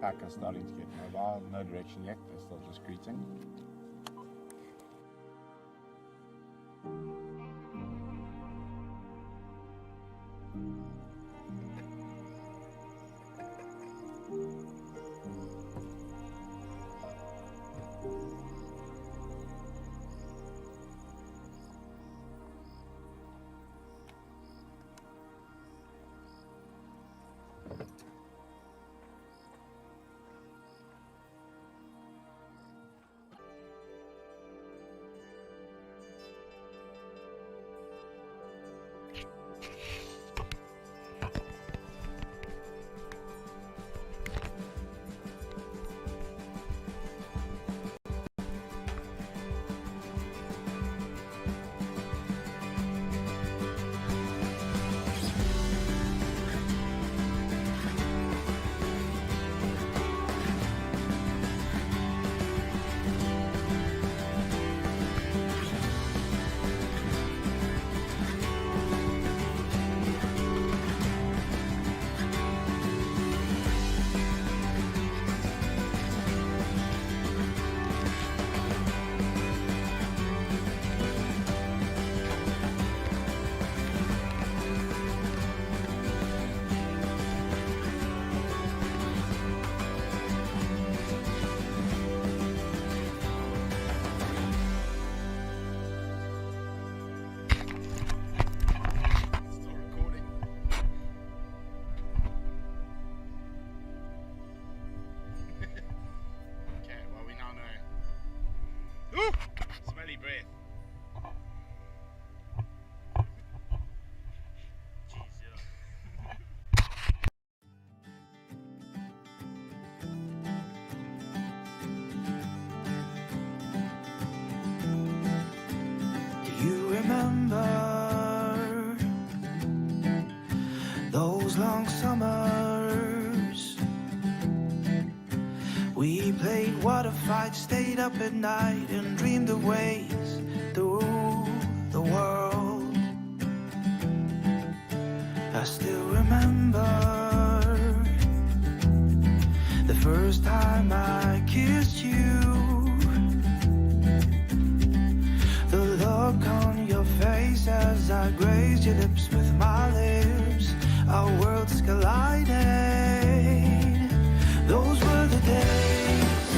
pack are starting to get mobile. No direction yet, they're still just greeting. Smelly breath. Do you remember those long summers? We played water fights, stayed up at night and dreamed of ways through the world. I still remember the first time I kissed you, the look on your face as I grazed your lips with my lips. Our worlds collided. Those were the days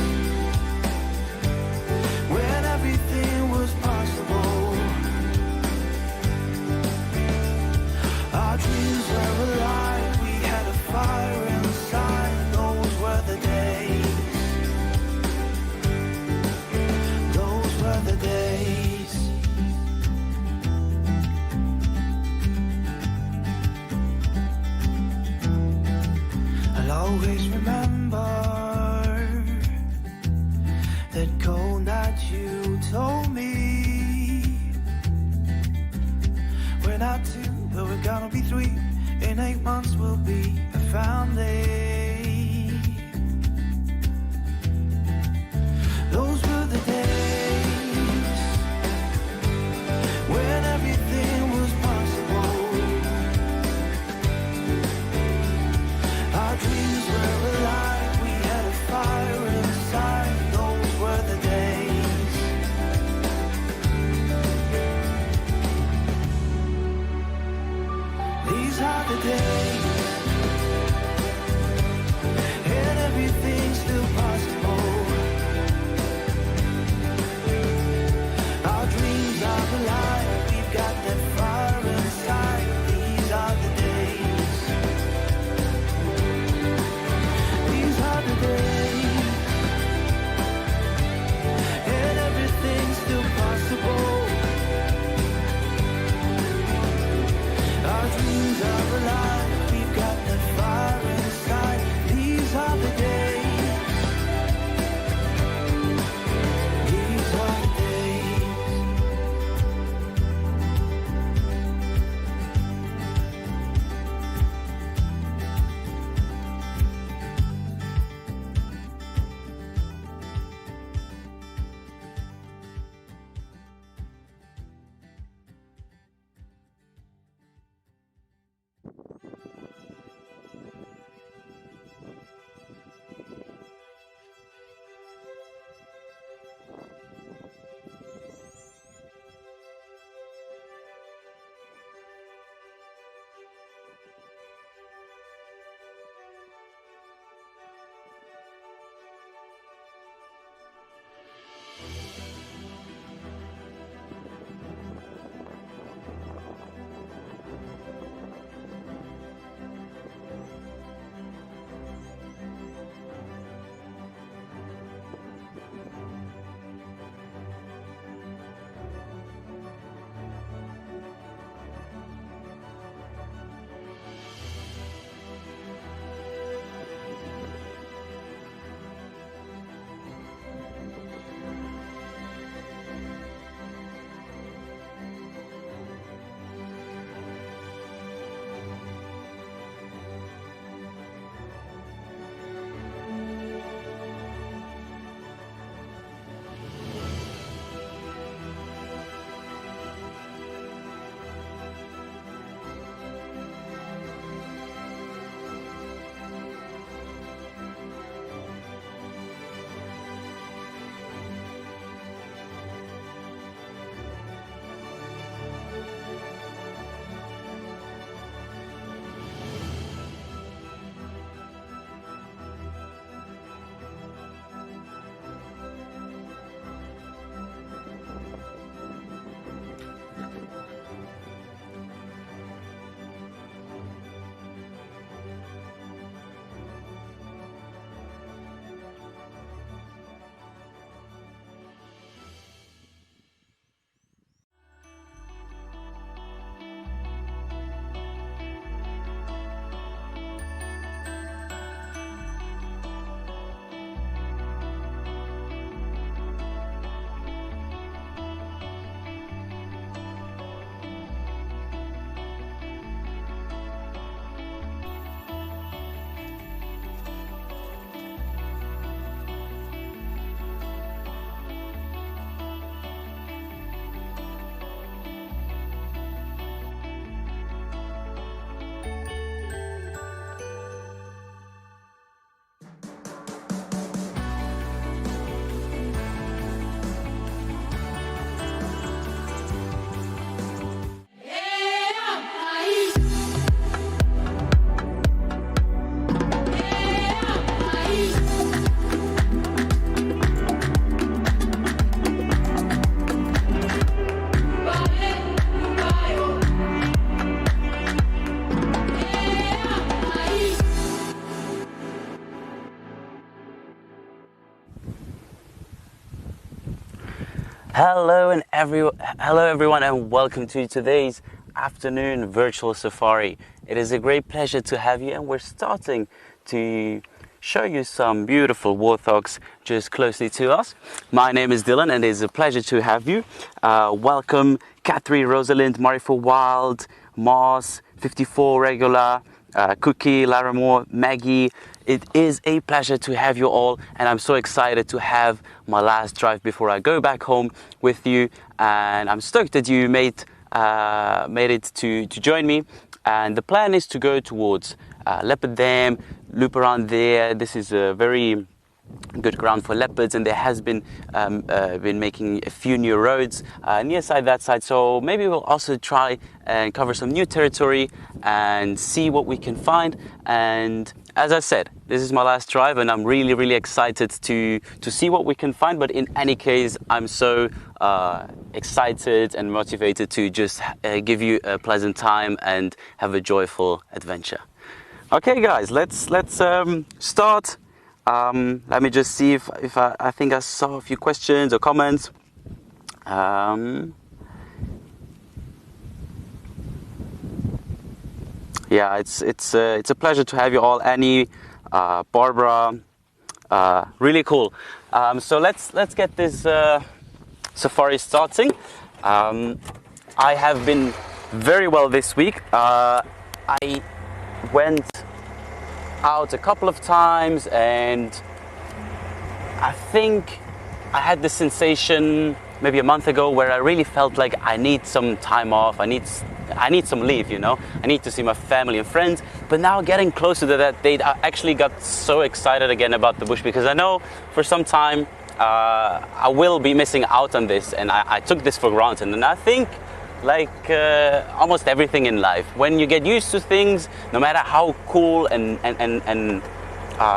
when everything was possible. Our dreams were alive, we had a fire inside. Those were the days. Those were the days. I'll always remember that cold night you told me we're not two, but we're gonna be three. In 8 months we'll be a family. Those were the days when everything was possible. Our dreams were alive, we had a fire inside. Those were the days. These are the days, and everything's still possible. Our dreams are alive, we've got that fire inside. These are the days. Hello everyone, and welcome to today's afternoon virtual safari. It is a great pleasure to have you, and we're starting to show you some beautiful warthogs just closely to us. My name is Dylan, and it is a pleasure to have you. Welcome Catherine, Rosalind, Murray for Wild, Moss, 54 Regular, Cookie, Laramore, Maggie. It is a pleasure to have you all, and I'm so excited to have my last drive before I go back home with you. And I'm stoked that you made it to join me. And the plan is to go towards Leopard Dam, loop around there. This is a very good ground for leopards, and there has been making a few new roads near that side. So maybe we'll also try and cover some new territory and see what we can find. And as I said, this is my last drive, and I'm really excited to see what we can find. But in any case, I'm so excited and motivated to just give you a pleasant time and have a joyful adventure. Okay, guys, let's start. Let me just see if I think I saw a few questions or comments. Yeah, it's a pleasure to have you all. Annie, Barbara, really cool. So let's get this safari starting. I have been very well this week. I went out a couple of times, and I think I had this sensation maybe a month ago where I really felt like I need some time off. I need some leave, you know. I need to see my family and friends. But now getting closer to that date, I actually got so excited again about the bush, because I know for some time I will be missing out on this, and I took this for granted. And I think, like almost everything in life, when you get used to things, no matter how cool and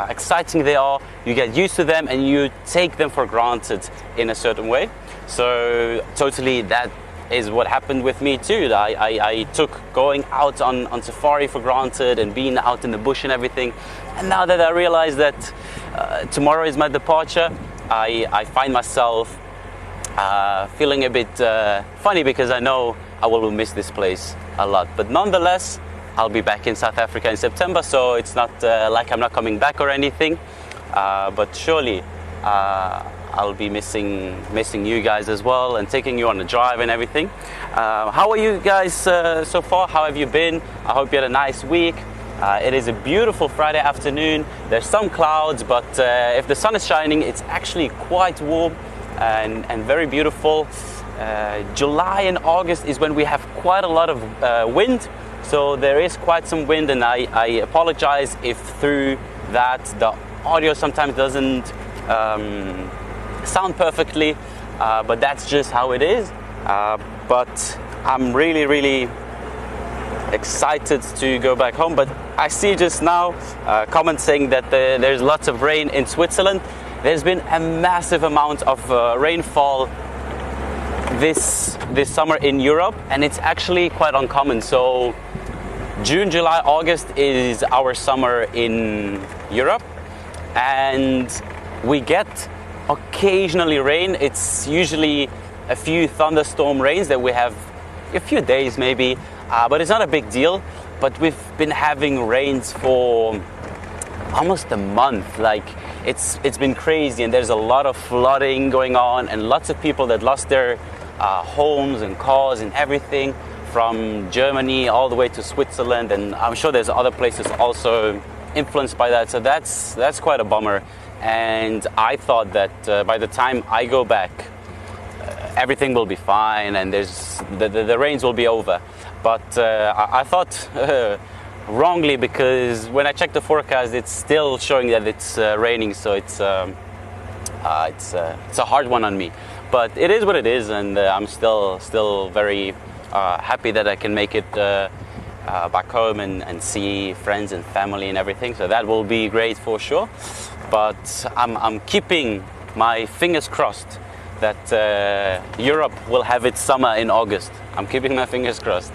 exciting they are, you get used to them and you take them for granted in a certain way. So totally, that is what happened with me too. I took going out on safari for granted and being out in the bush and everything. And now that I realize that tomorrow is my departure, I find myself feeling a bit funny, because I know I will miss this place a lot. But nonetheless, I'll be back in South Africa in September, so it's not like I'm not coming back or anything. But surely I'll be missing you guys as well, and taking you on a drive and everything. How are you guys so far? How have you been? I hope you had a nice week. It is a beautiful Friday afternoon. There's some clouds, but if the sun is shining, it's actually quite warm and very beautiful. July and August is when we have quite a lot of wind, so there is quite some wind, and I apologize if through that the audio sometimes doesn't sound perfectly, but that's just how it is. But I'm really excited to go back home. But I see just now comments saying that there's lots of rain in Switzerland. There's been a massive amount of rainfall this summer in Europe, and it's actually quite uncommon. So June, July, August is our summer in Europe, and we get occasionally rain. It's usually a few thunderstorm rains that we have a few days maybe, but it's not a big deal. But we've been having rains for almost a month. Like it's been crazy, and there's a lot of flooding going on, and lots of people that lost their homes and cars and everything, from Germany all the way to Switzerland, and I'm sure there's other places also influenced by that. So that's quite a bummer. And I thought that by the time I go back, everything will be fine, and the rains will be over. But I thought wrongly, because when I checked the forecast, it's still showing that it's raining. So it's a hard one on me. But it is what it is, and I'm still very happy that I can make it back home and see friends and family and everything. So that will be great for sure. But I'm keeping my fingers crossed that Europe will have its summer in August. I'm keeping my fingers crossed.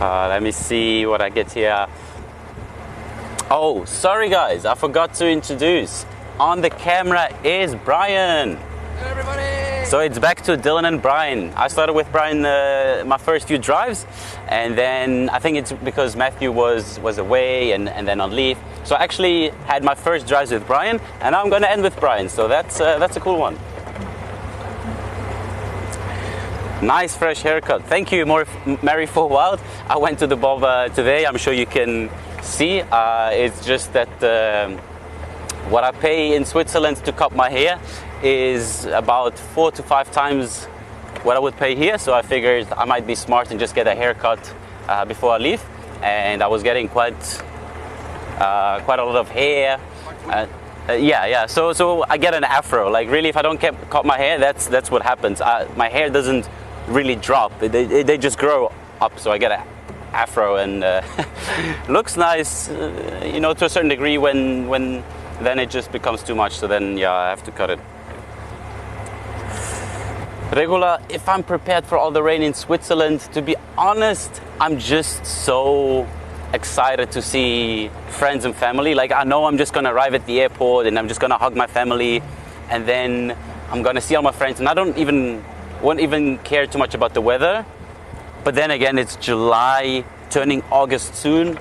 Let me see what I get here. Oh, sorry guys, I forgot to introduce. On the camera is Brian. Hey everybody! So it's back to Dylan and Brian. I started with Brian my first few drives, and then I think it's because Matthew was away and then on leave. So I actually had my first drives with Brian, and now I'm going to end with Brian. So that's a cool one. Nice fresh haircut. Thank you, Mary for Wild. I went to the bob today. I'm sure you can see. It's just that what I pay in Switzerland to cut my hair is about 4 to 5 times what I would pay here. So I figured I might be smart and just get a haircut before I leave. And I was getting quite a lot of hair. Yeah. So I get an afro. Like really, if I don't cut my hair, that's what happens. My hair doesn't really drop. They just grow up. So I get an afro and looks nice, to a certain degree. When then it just becomes too much. So then I have to cut it. Regula, if I'm prepared for all the rain in Switzerland, to be honest, I'm just so excited to see friends and family. Like I know I'm just gonna arrive at the airport and I'm just gonna hug my family, and then I'm gonna see all my friends, and I won't even care too much about the weather. But then again, it's July, turning August soon,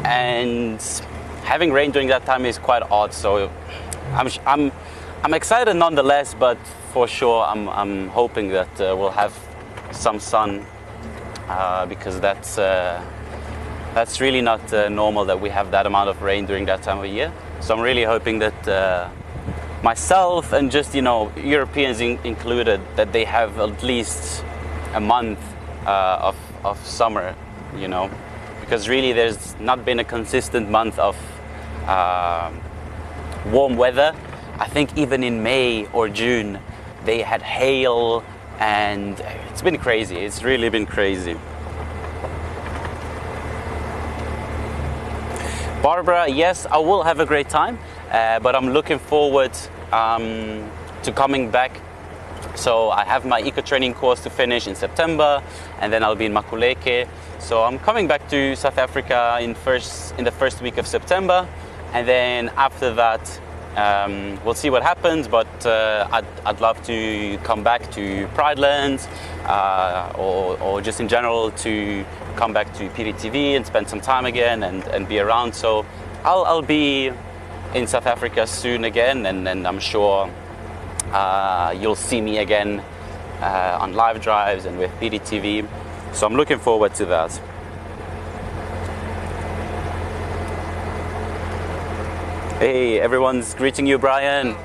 and having rain during that time is quite odd. So I'm excited nonetheless, but for sure I'm hoping that we'll have some sun because that's really not normal that we have that amount of rain during that time of year. So I'm really hoping that myself and just Europeans included, that they have at least a month of summer, because really there's not been a consistent month of warm weather. I think even in May or June they had hail, and it's been crazy. It's really been crazy. Barbara, yes, I will have a great time, but I'm looking forward to coming back. So I have my EcoTraining course to finish in September, and then I'll be in Makuleke. So I'm coming back to South Africa in the first week of September, and then after that we'll see what happens. But I'd love to come back to Pridelands, or just in general to come back to PDTV and spend some time again and be around. So I'll be in South Africa soon again, and I'm sure you'll see me again on live drives and with PDTV. So I'm looking forward to that. Hey, everyone's greeting you, Brian.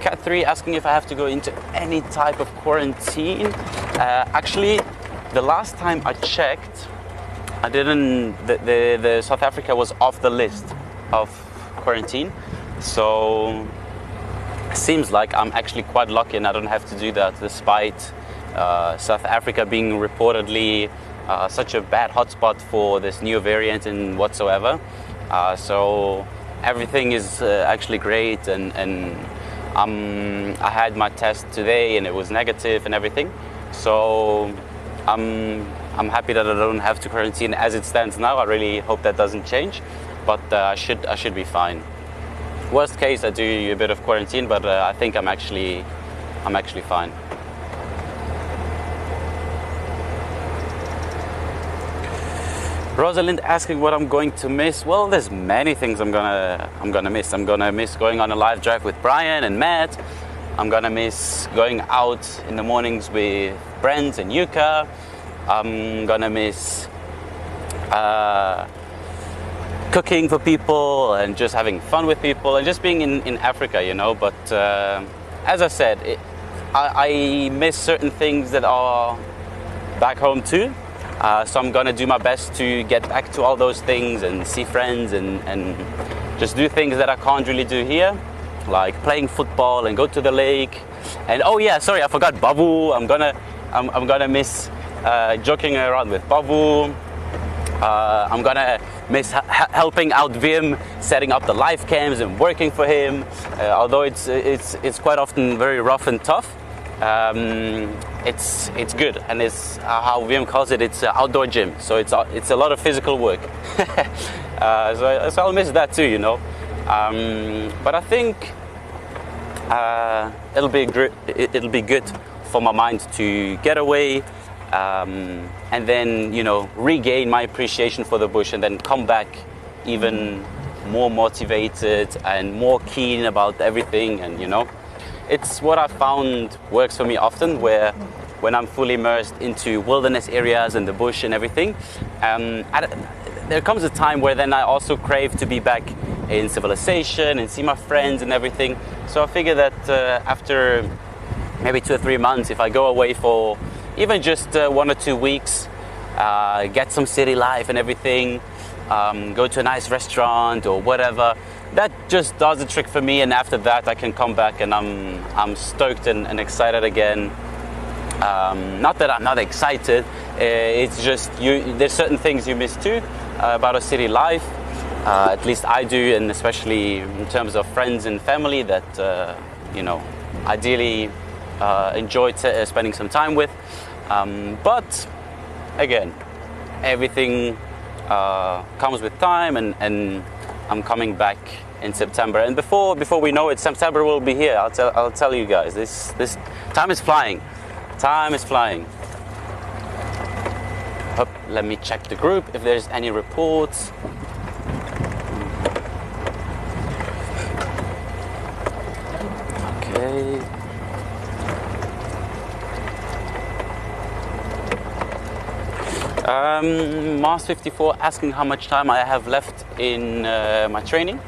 Cat 3 asking if I have to go into any type of quarantine. Actually, the last time I checked, I didn't. The South Africa was off the list of quarantine, so it seems like I'm actually quite lucky and I don't have to do that, despite South Africa being reportedly such a bad hotspot for this new variant and whatsoever. So everything is actually great, and I had my test today and it was negative and everything. So I'm happy that I don't have to quarantine as it stands now. I really hope that doesn't change, but I should be fine. Worst case, I do a bit of quarantine, but I think I'm actually fine. Rosalind asking what I'm going to miss. Well, there's many things I'm gonna miss. I'm gonna miss going on a live drive with Brian and Matt. I'm gonna miss going out in the mornings with Brent and Yuka. I'm gonna miss cooking for people and just having fun with people and just being in Africa, But as I said, I miss certain things that are back home too. So I'm gonna do my best to get back to all those things and see friends and just do things that I can't really do here, like playing football and go to the lake. And oh yeah, sorry, I forgot Babu. I'm gonna miss joking around with Babu. I'm gonna miss helping out Vim, setting up the live cams and working for him. Although it's quite often very rough and tough. it's good, and it's how Wim calls it. It's an outdoor gym, so it's a lot of physical work. So I'll miss that too, you know. But I think it'll be good for my mind to get away, and then, you know, regain my appreciation for the bush, and then come back even more motivated and more keen about everything. And, you know, it's what I found works for me often, where when I'm fully immersed into wilderness areas and the bush and everything, there comes a time where then I also crave to be back in civilization and see my friends and everything. So I figure that after maybe 2 or 3 months, if I go away for even just 1 or 2 weeks, get some city life and everything, go to a nice restaurant or whatever, that just does the trick for me. And after that, I can come back and I'm stoked and excited again. Not that I'm not excited, it's just there's certain things you miss too about a city life. At least I do, and especially in terms of friends and family that you know, ideally enjoy spending some time with. But again, everything comes with time, and I'm coming back in September. And before we know it, September will be here. I'll tell you guys. This time is flying. Time is flying. Let me check the group if there's any reports. Okay. Mars 54 asking how much time I have left in my training.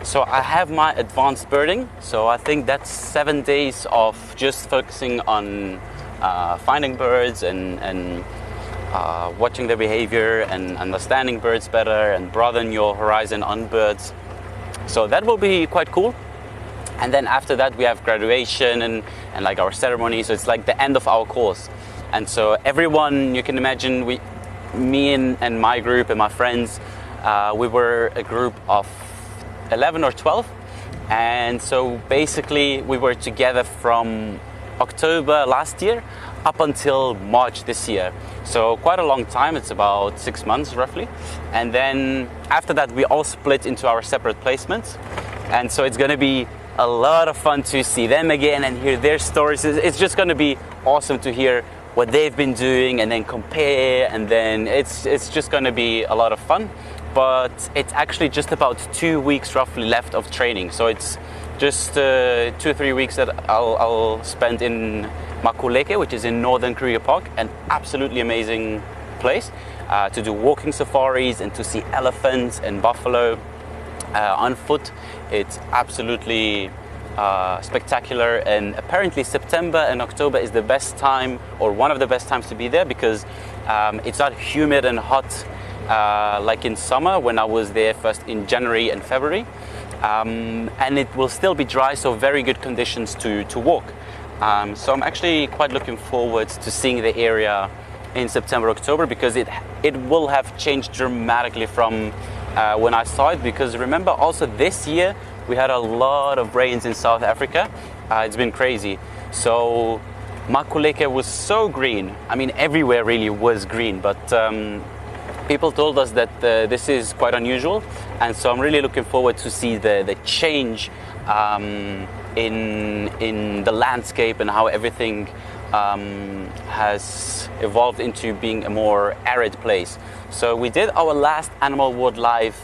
So I have my advanced birding. So I think that's 7 days of just focusing on finding birds and watching their behavior and understanding birds better and broaden your horizon on birds. So that will be quite cool. And then after that we have graduation and like our ceremony. So it's like the end of our course. And so everyone, you can imagine, me and my group and my friends, we were a group of 11 or 12. And so basically we were together from October last year up until March this year. So quite a long time. It's about 6 months roughly. And then after that we all split into our separate placements. And so it's going to be a lot of fun to see them again and hear their stories. It's just going to be awesome to hear what they've been doing and then compare, and then it's just going to be a lot of fun. But it's actually just about 2 weeks roughly left of training. So it's just 2 or 3 weeks that I'll spend in Makuleke, which is in northern Kruger Park, an absolutely amazing place to do walking safaris and to see elephants and buffalo on foot. It's absolutely spectacular, and apparently September and October is the best time, or one of the best times to be there, because it's not humid and hot like in summer when I was there first in January and February, and it will still be dry, so very good conditions to walk. So I'm actually quite looking forward to seeing the area in September, October, because it will have changed dramatically from when I saw it. Because remember also this year we had a lot of rains in South Africa. It's been crazy. So Makuleke was so green. I mean, everywhere really was green, but people told us that this is quite unusual, and so I'm really looking forward to see the change in the landscape and how everything has evolved into being a more arid place. So we did our last Animal World Live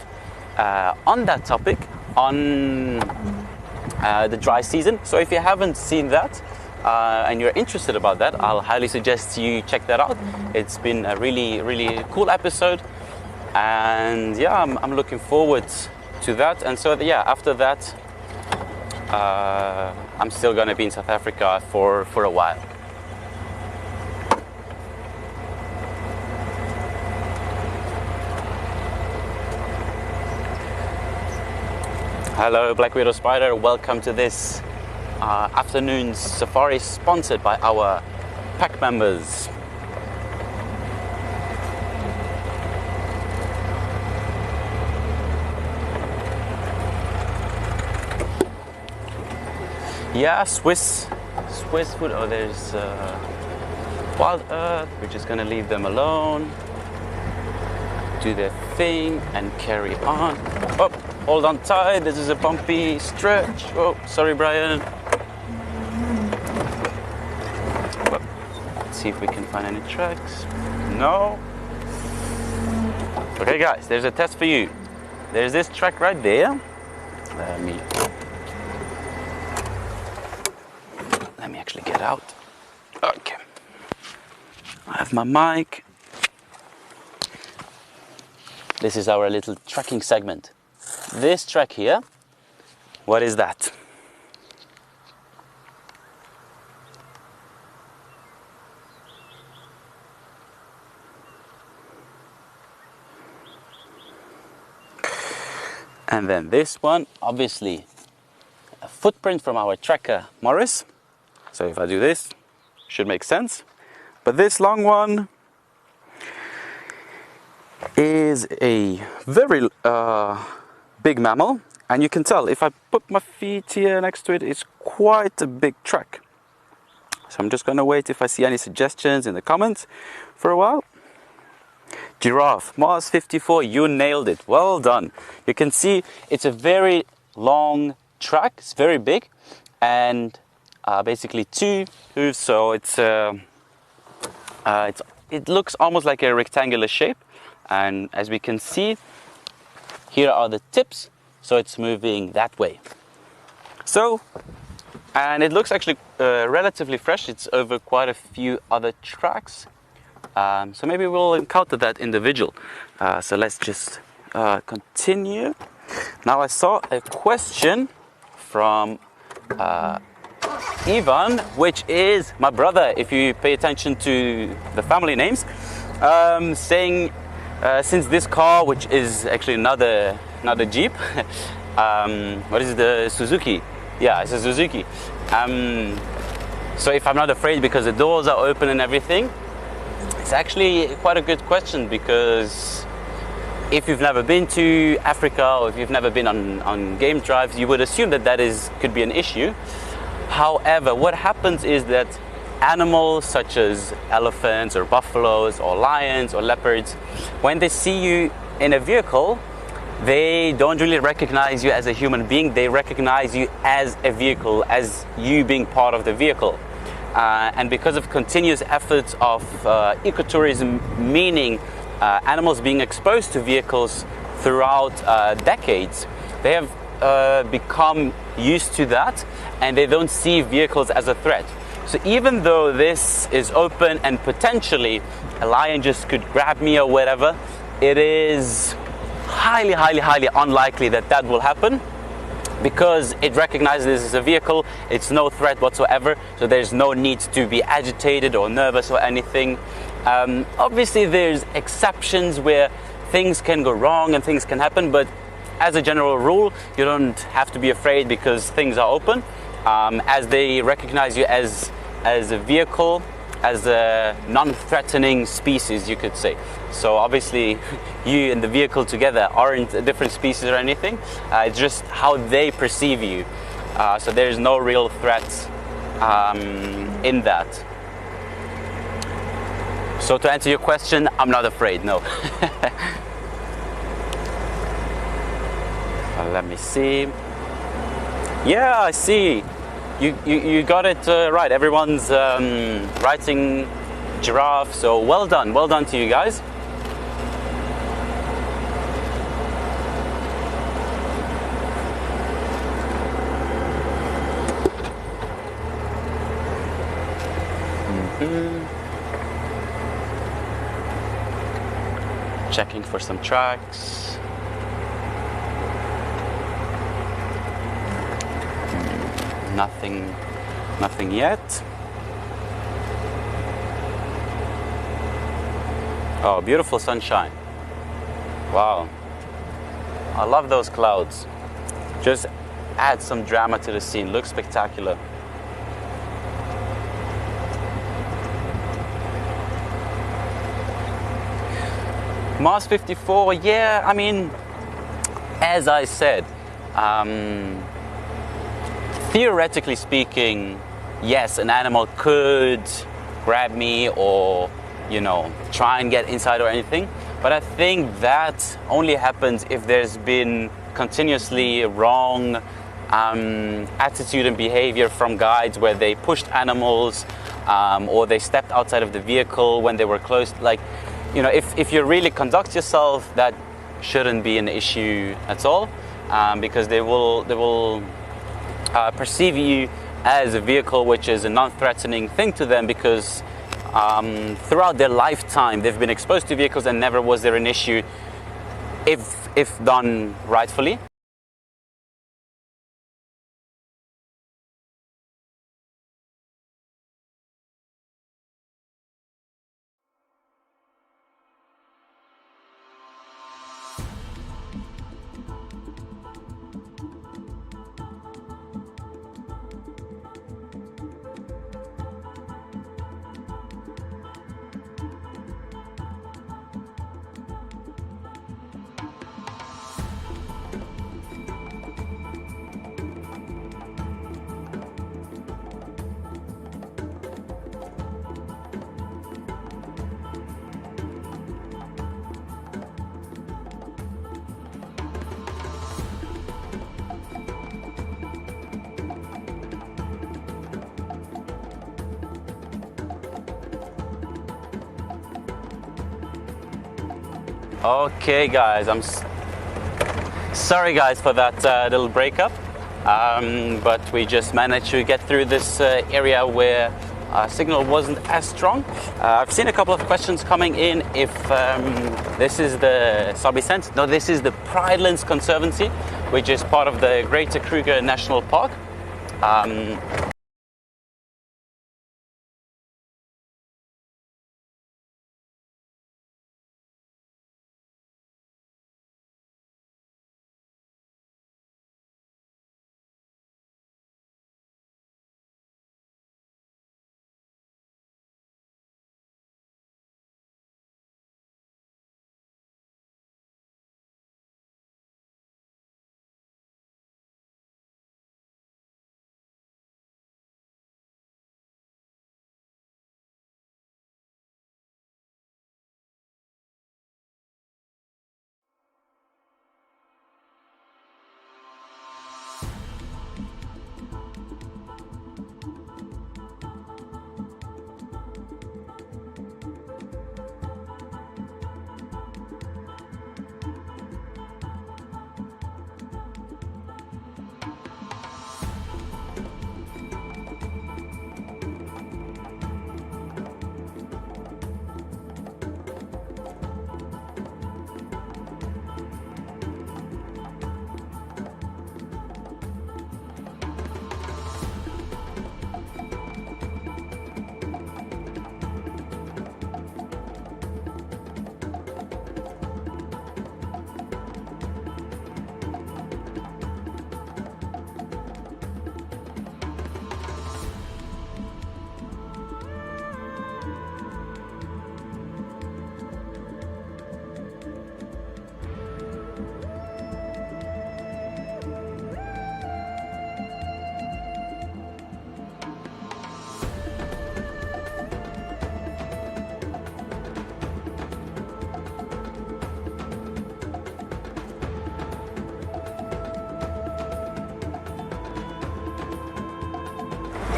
on that topic on the dry season. So if you haven't seen that and you're interested about that, I'll highly suggest you check that out. It's been a really, really cool episode, and yeah, I'm looking forward to that. And so yeah, after that I'm still gonna be in South Africa for a while. Hello Black Widow Spider, welcome to this afternoon's safari sponsored by our pack members. Yeah, Swiss Swiss food. Oh, there's Wild Earth. We're just gonna leave them alone, do their thing, and carry on. Oh, hold on tight. This is a bumpy stretch. Oh, sorry, Brian. Well, let's see if we can find any tracks. No. Okay, guys, there's a test for you. There's this track right there. Let me actually get out. Okay. I have my mic. This is our little tracking segment. This track here, what is that? And then this one, obviously, a footprint from our tracker, Morris. So if I do this, should make sense. But this long one is a very big mammal. And you can tell, if I put my feet here next to it, it's quite a big track. So I'm just gonna wait if I see any suggestions in the comments for a while. Giraffe, Mars 54, you nailed it. Well done. You can see it's a very long track. It's very big, and basically 2 hooves. So it looks almost like a rectangular shape. And as we can see, here are the tips. So it's moving that way. So, and it looks actually relatively fresh. It's over quite a few other tracks. So maybe we'll encounter that individual. So let's just continue. Now I saw a question from Ivan, which is my brother, if you pay attention to the family names, saying since this car, which is actually another Jeep, what is it, the Suzuki? Yeah, it's a Suzuki. So if I'm not afraid because the doors are open and everything, it's actually quite a good question, because if you've never been to Africa or if you've never been on game drives, you would assume that could be an issue. However, what happens is that animals such as elephants or buffaloes or lions or leopards, when they see you in a vehicle, they don't really recognize you as a human being. They recognize you as a vehicle, as you being part of the vehicle. And because of continuous efforts of ecotourism, meaning animals being exposed to vehicles throughout decades, they have become used to that, and they don't see vehicles as a threat. So even though this is open and potentially a lion just could grab me or whatever, it is highly, highly, highly unlikely that will happen, because it recognizes this as a vehicle. It's no threat whatsoever, so there's no need to be agitated or nervous or anything. Obviously there's exceptions where things can go wrong and things can happen, but as a general rule, you don't have to be afraid because things are open, as they recognize you as a vehicle, as a non-threatening species, you could say. So obviously you and the vehicle together aren't a different species or anything. It's just how they perceive you. So there's no real threat in that. So to answer your question, I'm not afraid, no. Let me see. Yeah, I see. You got it right. Everyone's writing giraffe, so well done to you guys. Checking for some tracks. Nothing yet. Oh, beautiful sunshine. Wow. I love those clouds. Just add some drama to the scene. Looks spectacular. Mars 54, yeah, I mean, as I said, theoretically speaking, yes, an animal could grab me or, you know, try and get inside or anything. But I think that only happens if there's been continuously wrong attitude and behavior from guides, where they pushed animals or they stepped outside of the vehicle when they were close. Like, you know, if you really conduct yourself, that shouldn't be an issue at all, because they will perceive you as a vehicle which is a non-threatening thing to them, because throughout their lifetime they've been exposed to vehicles and never was there an issue if done rightfully. Okay guys, I'm sorry guys for that little breakup, but we just managed to get through this area where signal wasn't as strong. I've seen a couple of questions coming in if this is the SAST. No, this is the Pridelands Conservancy, which is part of the Greater Kruger National Park.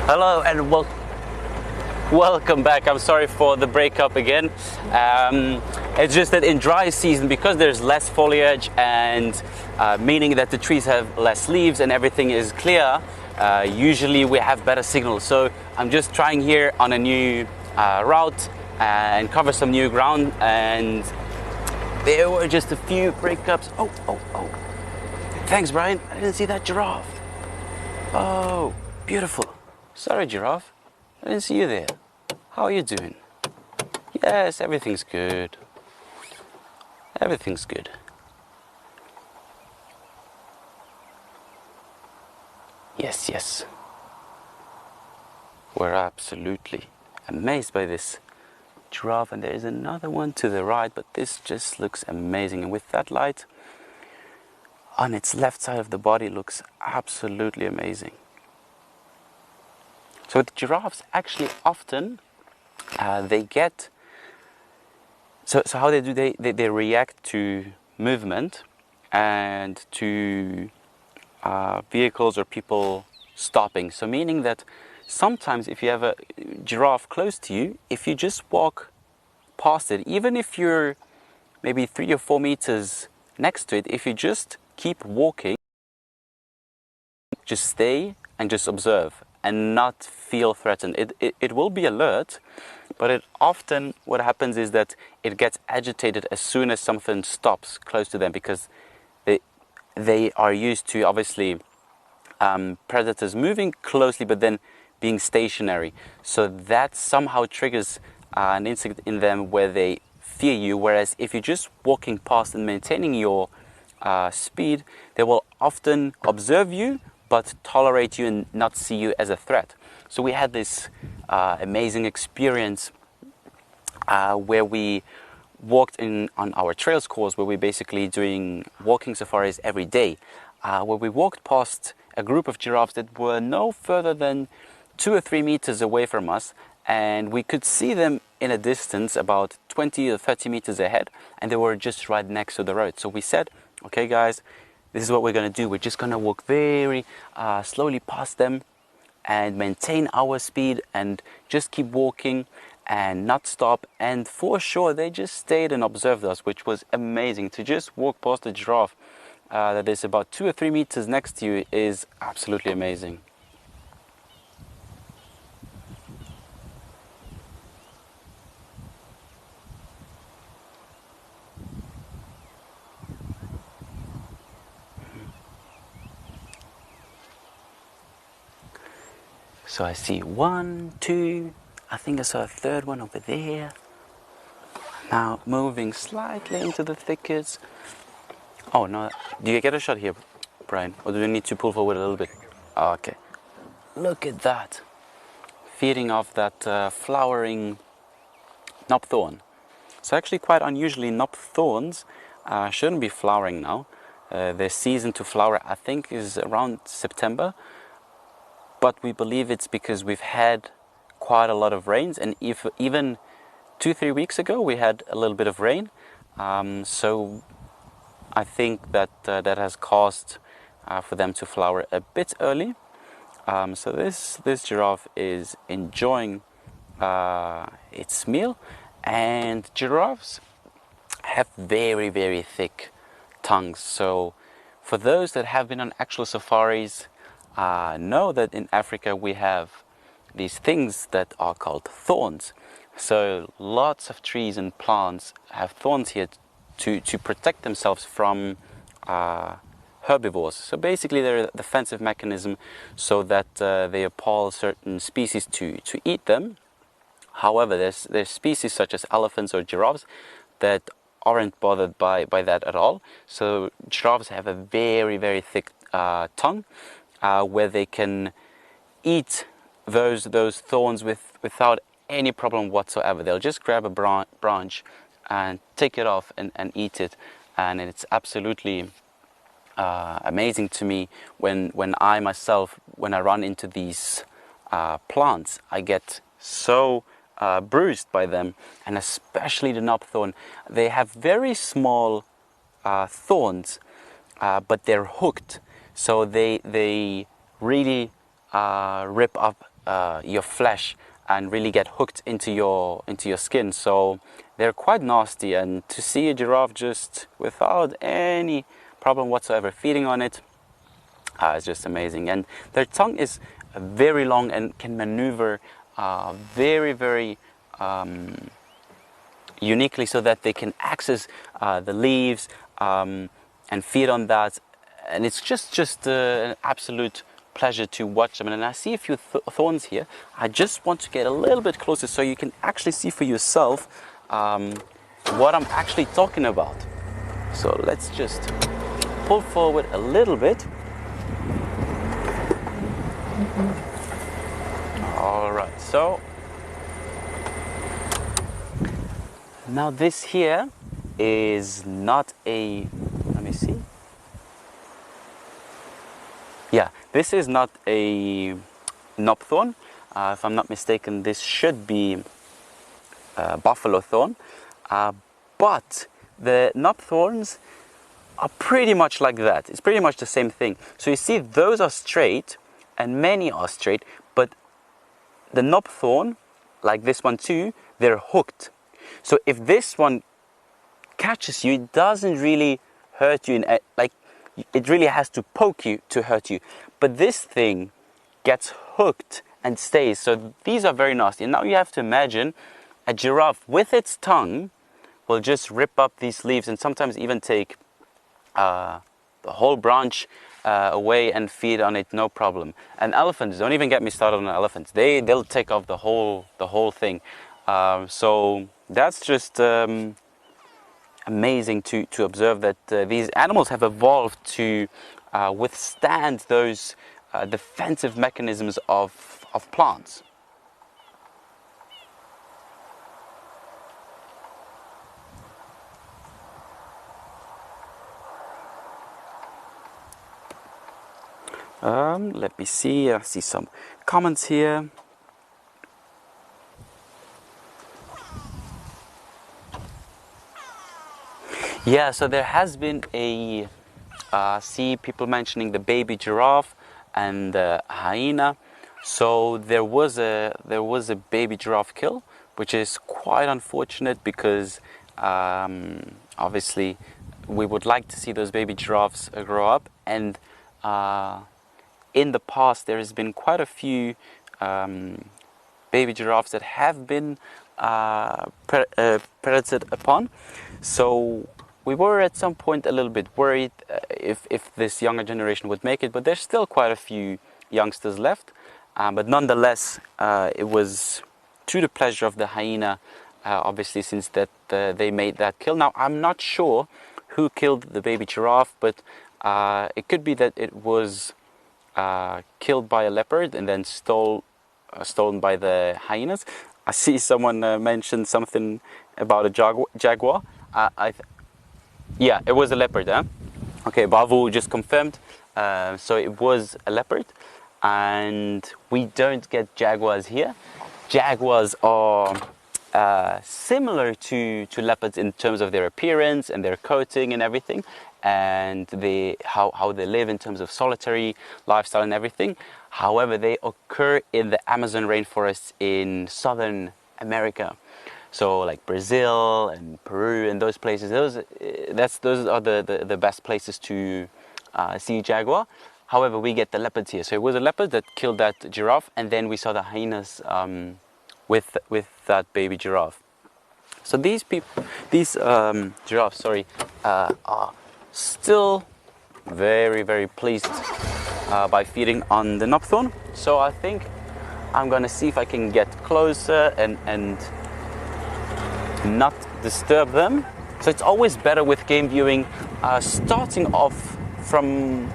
Hello and welcome back. I'm sorry for the breakup again. It's just that in dry season, because there's less foliage and meaning that the trees have less leaves and everything is clear, usually we have better signal. So I'm just trying here on a new route and cover some new ground, and there were just a few breakups. Oh. Thanks, Brian. I didn't see that giraffe. Oh, beautiful. Sorry, giraffe. I didn't see you there. How are you doing? Yes, everything's good. Everything's good. Yes. We're absolutely amazed by this giraffe, and there is another one to the right, but this just looks amazing. And with that light on its left side of the body, looks absolutely amazing. So with giraffes, actually often they get, so how they do, they react to movement and to vehicles or people stopping. So meaning that sometimes if you have a giraffe close to you, if you just walk past it, even if you're maybe 3 or 4 meters next to it, if you just keep walking, just stay and just observe and not feel threatened. It will be alert, but it often, what happens is that it gets agitated as soon as something stops close to them, because they are used to, obviously, predators moving closely but then being stationary. So that somehow triggers an instinct in them where they fear you, whereas if you're just walking past and maintaining your speed, they will often observe you but tolerate you and not see you as a threat. So we had this amazing experience where we walked on our trails course, where we're basically doing walking safaris every day, where we walked past a group of giraffes that were no further than 2 or 3 meters away from us, and we could see them in a distance about 20 or 30 meters ahead, and they were just right next to the road. So we said, okay guys, this is what we're going to do. We're just going to walk very slowly past them and maintain our speed and just keep walking and not stop. And for sure, they just stayed and observed us, which was amazing. To just walk past a giraffe that is about 2 or 3 meters next to you is absolutely amazing. So I see 1, 2, I think I saw a third one over there. Now moving slightly into the thickets. Oh no, do you get a shot here, Brian? Or do we need to pull forward a little bit? Oh, okay. Look at that. Feeding off that flowering knobthorn. So actually quite unusually, knobthorns shouldn't be flowering now. Their season to flower, I think, is around September. But we believe it's because we've had quite a lot of rains, and if even 2-3 weeks ago we had a little bit of rain, so I think that that has caused for them to flower a bit early. So this giraffe is enjoying its meal, and giraffes have very, very thick tongues. So for those that have been on actual safaris, know that in Africa we have these things that are called thorns. So lots of trees and plants have thorns here to protect themselves from herbivores. So basically they're a defensive mechanism so that they appall certain species to eat them. However, there's species such as elephants or giraffes that aren't bothered by that at all. So giraffes have a very, very thick tongue, where they can eat those thorns without any problem whatsoever. They'll just grab a branch and take it off and eat it, and it's absolutely amazing to me when I myself, when I run into these plants, I get so bruised by them, and especially the knobthorn. They have very small thorns, but they're hooked. So they really rip up your flesh and really get hooked into your skin. So they're quite nasty, and to see a giraffe just without any problem whatsoever feeding on it is just amazing. And their tongue is very long and can maneuver very, very uniquely, so that they can access the leaves and feed on that. And it's just an absolute pleasure to watch them. And I see a few thorns here. I just want to get a little bit closer so you can actually see for yourself what I'm actually talking about. So let's just pull forward a little bit. All right, so now this here is not a, let me see. Yeah, this is not a knobthorn. If I'm not mistaken, this should be buffalo thorn, but the knob thorns are pretty much like that. It's pretty much the same thing. So you see, those are straight, and many are straight, but the knob thorn, like this one too, they're hooked. So if this one catches you, it doesn't really hurt you, like it really has to poke you to hurt you. But this thing gets hooked and stays. So these are very nasty. And now you have to imagine a giraffe with its tongue will just rip up these leaves and sometimes even take the whole branch away and feed on it, no problem. And elephants, don't even get me started on elephants. They'll take off the whole thing. So that's just amazing to observe that these animals have evolved to withstand those defensive mechanisms of plants. Let me see, I see some comments here. Yeah, so there has been see people mentioning the baby giraffe and the hyena. So there was a baby giraffe kill, which is quite unfortunate because obviously we would like to see those baby giraffes grow up. And in the past, there has been quite a few baby giraffes that have been predated upon. So we were at some point a little bit worried if this younger generation would make it, but there's still quite a few youngsters left. But nonetheless, it was to the pleasure of the hyena, obviously, since that they made that kill. Now, I'm not sure who killed the baby giraffe, but it could be that it was killed by a leopard and then stolen by the hyenas. I see someone mentioned something about a jaguar. Yeah, it was a leopard, huh? Okay, Bavu just confirmed. So it was a leopard, and we don't get jaguars here. Jaguars are similar to leopards in terms of their appearance and their coating and everything, and how they live in terms of solitary lifestyle and everything. However, they occur in the Amazon rainforest in Southern America. So like Brazil and Peru and those places, those are the best places to see jaguar. However, we get the leopards here. So it was a leopard that killed that giraffe, and then we saw the hyenas with that baby giraffe. So these giraffes, are still very, very pleased by feeding on the knobthorn. So I think I'm gonna see if I can get closer and not disturb them. So it's always better with game viewing, starting off from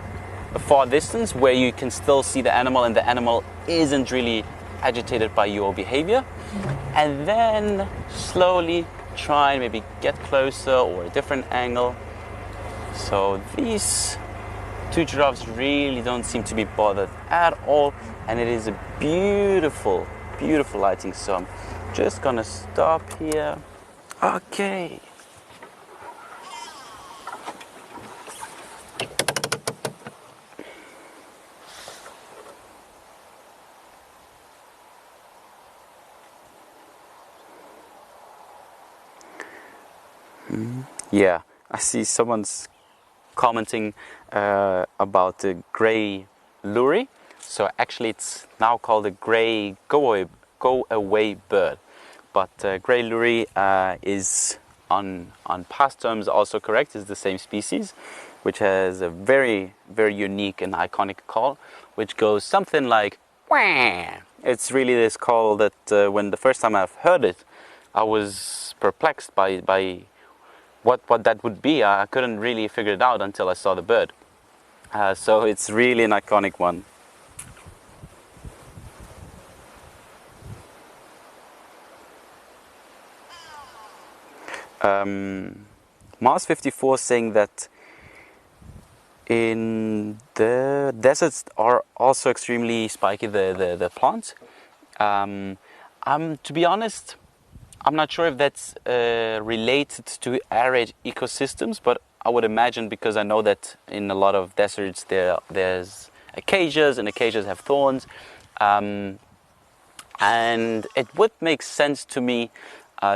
a far distance where you can still see the animal and the animal isn't really agitated by your behavior, and then slowly try and maybe get closer or a different angle. So these two giraffes really don't seem to be bothered at all, and it is a beautiful, beautiful lighting. So I'm just gonna stop here. Okay. Yeah, I see someone's commenting about the grey lory. So actually it's now called a grey go-away bird. But grey lory is on past terms also correct, is the same species, which has a very, very unique and iconic call, which goes something like wah. It's really this call that when the first time I've heard it, I was perplexed by what that would be. I couldn't really figure it out until I saw the bird. So it's really an iconic one. Mars 54 saying that in the deserts are also extremely spiky, the plants. To be honest, I'm not sure if that's related to arid ecosystems, but I would imagine, because I know that in a lot of deserts there's acacias, and acacias have thorns, and it would make sense to me,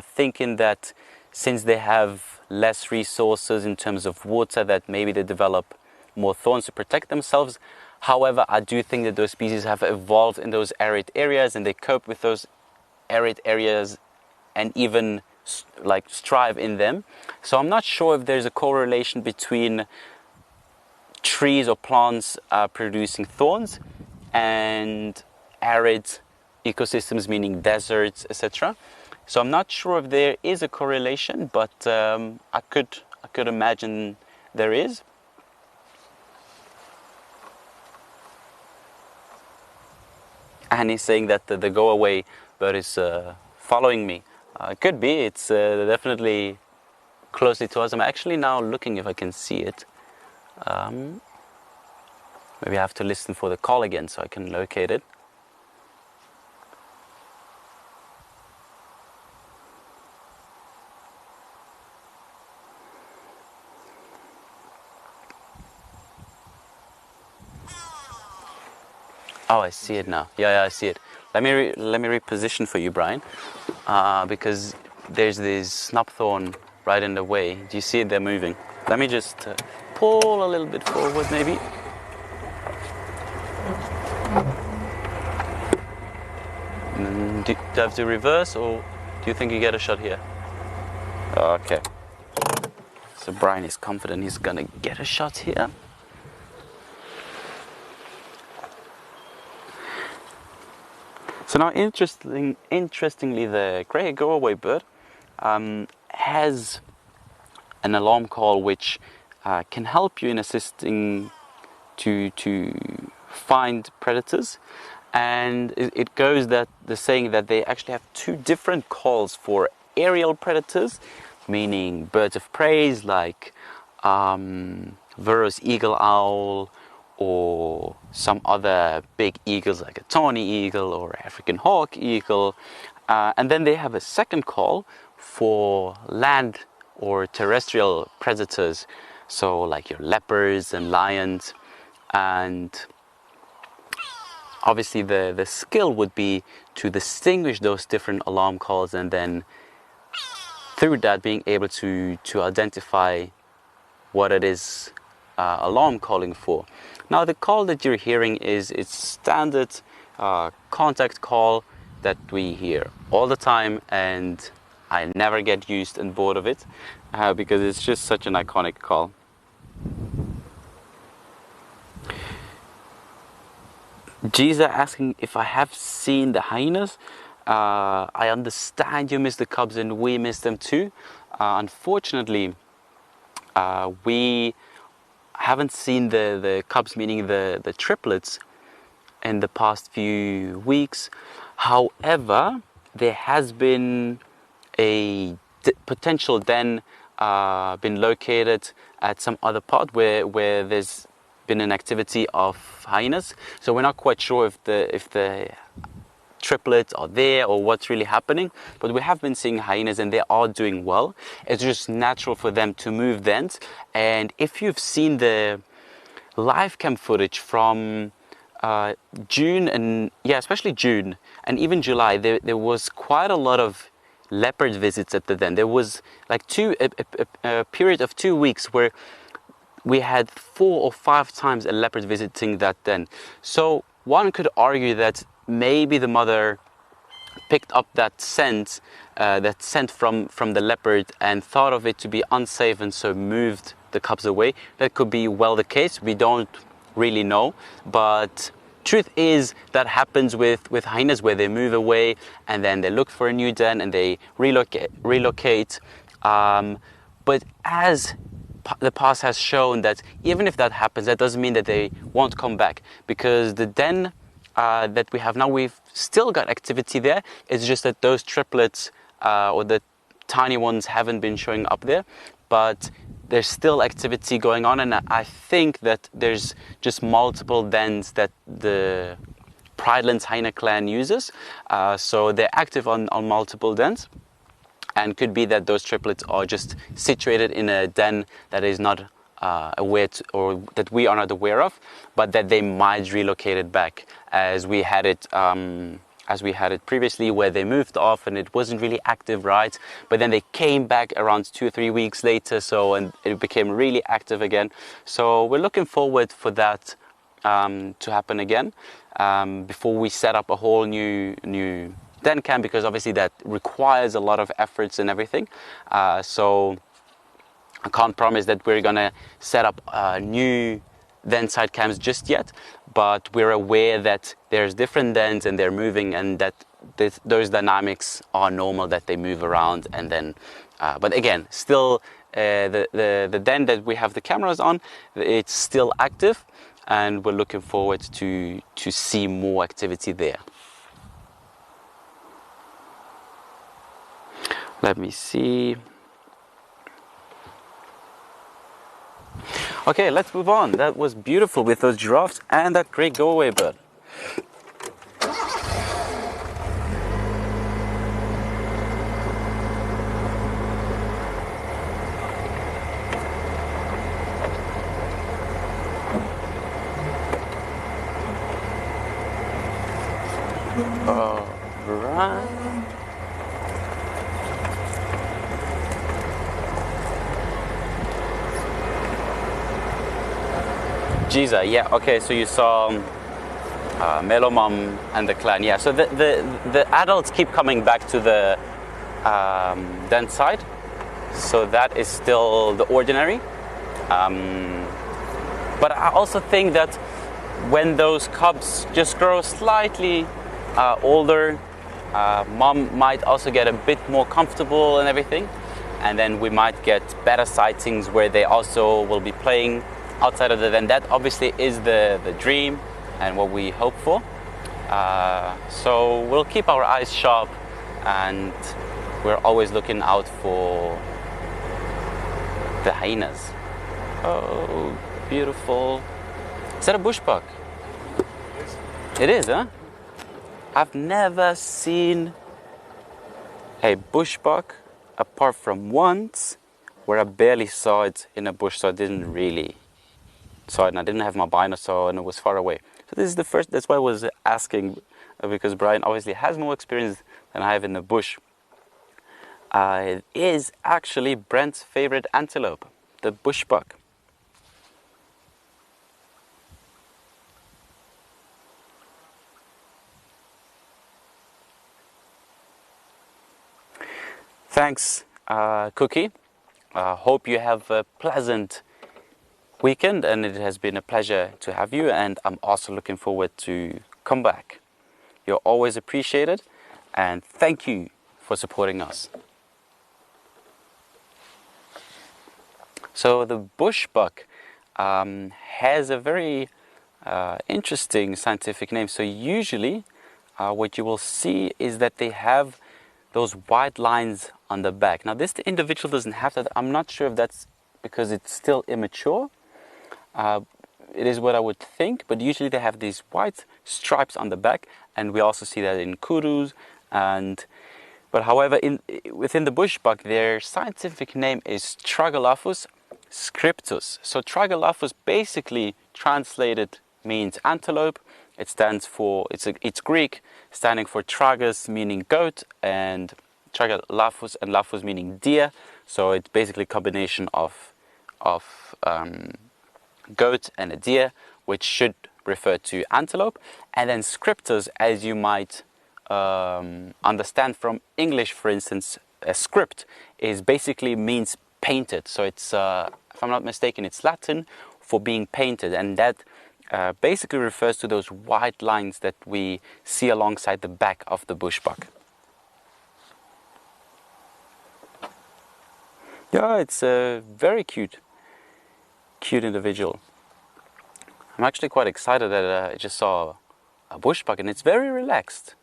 thinking that since they have less resources in terms of water, that maybe they develop more thorns to protect themselves. However, I do think that those species have evolved in those arid areas, and they cope with those arid areas and even like strive in them. So I'm not sure if there's a correlation between trees or plants producing thorns and arid ecosystems, meaning deserts, etc. So I'm not sure if there is a correlation, but I could imagine there is. And he's saying that the go away bird is following me. It could be. It's definitely closely to us. I'm actually now looking if I can see it. Maybe I have to listen for the call again so I can locate it. Oh, I see it now. Yeah, I see it. Let me reposition for you, Brian, because there's this snapthorn right in the way. Do you see it? They're moving. Let me just pull a little bit forward, maybe. Do you have to reverse, or do you think you get a shot here? Okay. So Brian is confident he's gonna get a shot here. So now, interestingly, the grey go-away bird has an alarm call which can help you in assisting to find predators. And it goes that the saying that they actually have two different calls for aerial predators, meaning birds of prey like Verreaux's eagle owl, or some other big eagles like a tawny eagle or African hawk eagle. And then they have a second call for land or terrestrial predators, so like your leopards and lions. And obviously the skill would be to distinguish those different alarm calls, and then through that being able to identify what it is alarm calling for. Now the call that you're hearing it's standard contact call that we hear all the time, and I never get used and bored of it because it's just such an iconic call. Giza asking if I have seen the hyenas. I understand you missed the cubs and we missed them too. Unfortunately, we haven't seen the cubs, meaning the triplets, in the past few weeks. However, there has been a potential den been located at some other part where there's been an activity of hyenas. So we're not quite sure if the triplets are there or what's really happening, but we have been seeing hyenas and they are doing well. It's just natural for them to move dens. And if you've seen the live cam footage from June, and especially June and even July, there was quite a lot of leopard visits at the den. There was like a period of 2 weeks where we had 4 or 5 times a leopard visiting that den. So one could argue that maybe the mother picked up that scent from the leopard and thought of it to be unsafe, and so moved the cubs away. That could be well the case. We don't really know, but truth is that happens with hyenas, where they move away and then they look for a new den and they relocate. But as the past has shown, that even if that happens, that doesn't mean that they won't come back, because the den that we have now, we've still got activity there. It's just that those triplets or the tiny ones haven't been showing up there, but there's still activity going on. And I think that there's just multiple dens that the Pridelands hyena clan users. So they're active on multiple dens, and could be that those triplets are just situated in a den that is not aware to, or that we are not aware of, but that they might relocate it back, as we had it previously, where they moved off and it wasn't really active, right? But then they came back around 2 or 3 weeks later, and it became really active again. So we're looking forward for that to happen again, before we set up a whole new den camp, because obviously that requires a lot of efforts and everything. So I can't promise that we're gonna set up new den side camps just yet, but we're aware that there's different dens and they're moving, and that those dynamics are normal, that they move around. And then but again, still the den that we have the cameras on, it's still active, and we're looking forward to see more activity there. Let me see. Okay, let's move on. That was beautiful with those giraffes and that great go-away bird. All right. Giza, yeah, okay, so you saw Melomom and the clan, yeah. So the adults keep coming back to the den side, so that is still the ordinary. But I also think that when those cubs just grow slightly older, mom might also get a bit more comfortable and everything, and then we might get better sightings where they also will be playing outside of the den. That obviously is the dream and what we hope for. So we'll keep our eyes sharp, and we're always looking out for the hyenas. Oh, beautiful. Is that a bushbuck? It is, huh? I've never seen a bushbuck apart from once where I barely saw it in a bush, so I didn't really saw it, and I didn't have my bino, so, and it was far away. So this is the first, that's why I was asking, because Brian obviously has more experience than I have in the bush. It is actually Brent's favorite antelope, the bushbuck. Thanks, Cookie. Hope you have a pleasant weekend, and it has been a pleasure to have you, and I'm also looking forward to come back. You're always appreciated, and thank you for supporting us. So the bushbuck has a very interesting scientific name. So usually what you will see is that they have those white lines on the back. Now this individual doesn't have that. I'm not sure if that's because it's still immature. It is what I would think, but usually they have these white stripes on the back, and we also see that in kurus. But however, within the bushbuck, their scientific name is Tragelaphus scriptus. So Tragelaphus basically translated means antelope. It stands for, it's Greek, standing for tragus, meaning goat, and Tragelaphus and laphus meaning deer. So it's basically a combination of goat and a deer, which should refer to antelope. And then scriptus, as you might understand from English, for instance, a script is basically means painted. So it's, if I'm not mistaken, it's Latin for being painted, and that basically refers to those white lines that we see alongside the back of the bushbuck. Yeah, it's a very cute individual. I'm actually quite excited that I just saw a bushbuck, and it's very relaxed,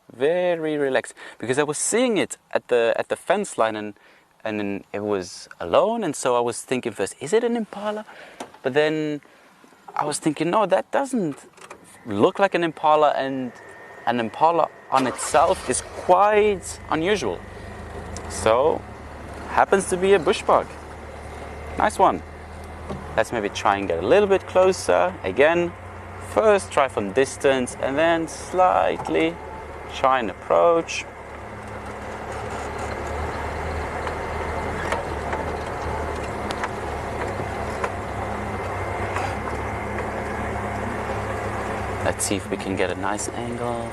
because I was seeing it at the fence line, and then it was alone, and so I was thinking first, is it an impala? But then I was thinking, no, that doesn't look like an impala, and an impala on itself is quite unusual. So, happens to be a bushbuck. Nice one. Let's maybe try and get a little bit closer. Again, first try from distance and then slightly try and approach. Let's see if we can get a nice angle.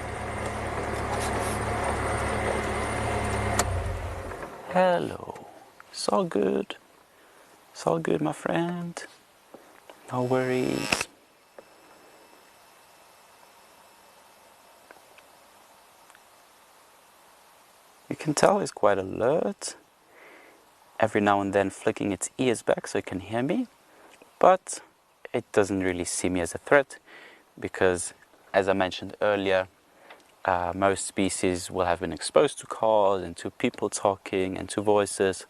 Hello. It's all good. It's all good, my friend. No worries. You can tell it's quite alert. Every now and then flicking its ears back so it can hear me. But it doesn't really see me as a threat because, as I mentioned earlier, most species will have been exposed to cars and to people talking and to voices.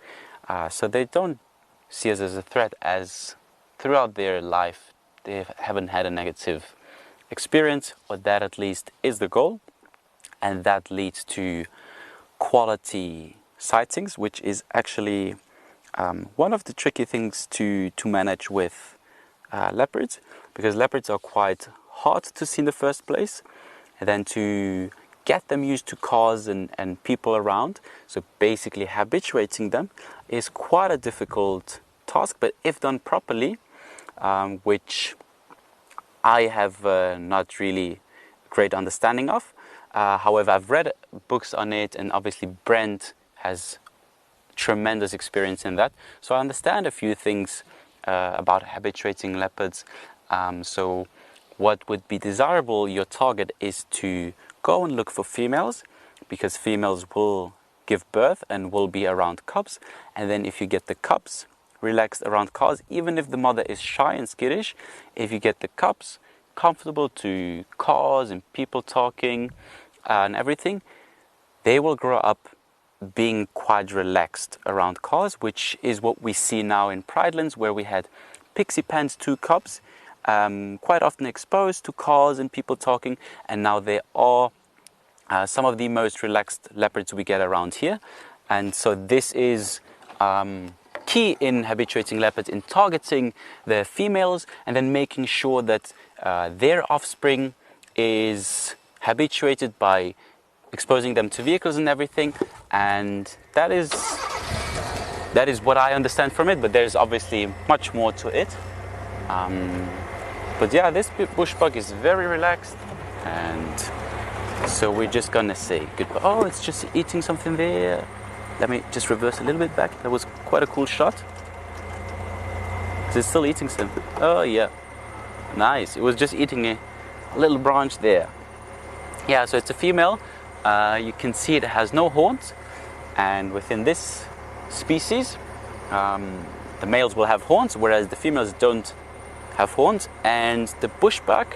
So they don't see us as a threat, as throughout their life they haven't had a negative experience, or that at least is the goal, and that leads to quality sightings, which is actually one of the tricky things to manage with leopards, because leopards are quite hard to see in the first place, and then to get them used to cars and people around, so basically habituating them, is quite a difficult task. But if done properly, which I have not really great understanding of, however, I've read books on it, and obviously Brent has tremendous experience in that, so I understand a few things about habituating leopards. So what would be desirable, your target is to go and look for females, because females will give birth and will be around cubs. And then if you get the cubs relaxed around cars, even if the mother is shy and skittish, if you get the cubs comfortable to cars and people talking and everything, they will grow up being quite relaxed around cars, which is what we see now in Pridelands, where we had Pixie Pan's 2 cubs, quite often exposed to cars and people talking, and now they are some of the most relaxed leopards we get around here. And so this is key in habituating leopards, in targeting the females and then making sure that their offspring is habituated by exposing them to vehicles and everything. And that is what I understand from it, but there's obviously much more to it. But yeah, this bushbuck is very relaxed, and so we're just gonna say goodbye. Oh, it's just eating something there. Let me just reverse a little bit back. That was quite a cool shot. Is it still eating something? Oh yeah, nice. It was just eating a little branch there. Yeah, so it's a female. You can see it has no horns, and within this species, the males will have horns, whereas the females don't have horns. And the bushbuck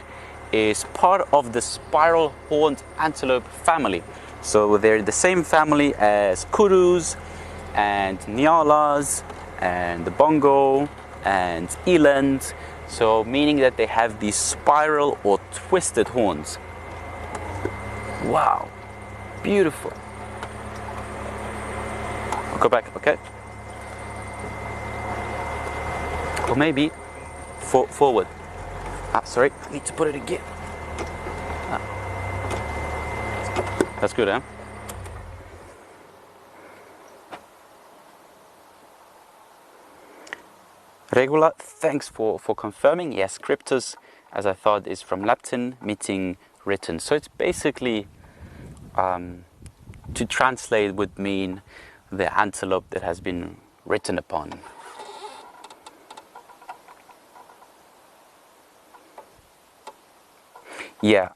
is part of the spiral horned antelope family. So they're the same family as kurus and nyalas and the bongo and eland. So meaning that they have these spiral or twisted horns. Wow, beautiful. I'll go back, okay? Or maybe forward. Sorry, I need to put it again. That's good, huh? Regula, thanks for confirming. Yes, cryptus, as I thought, is from Latin, meaning written. So it's basically, to translate would mean the antelope that has been written upon. Yeah,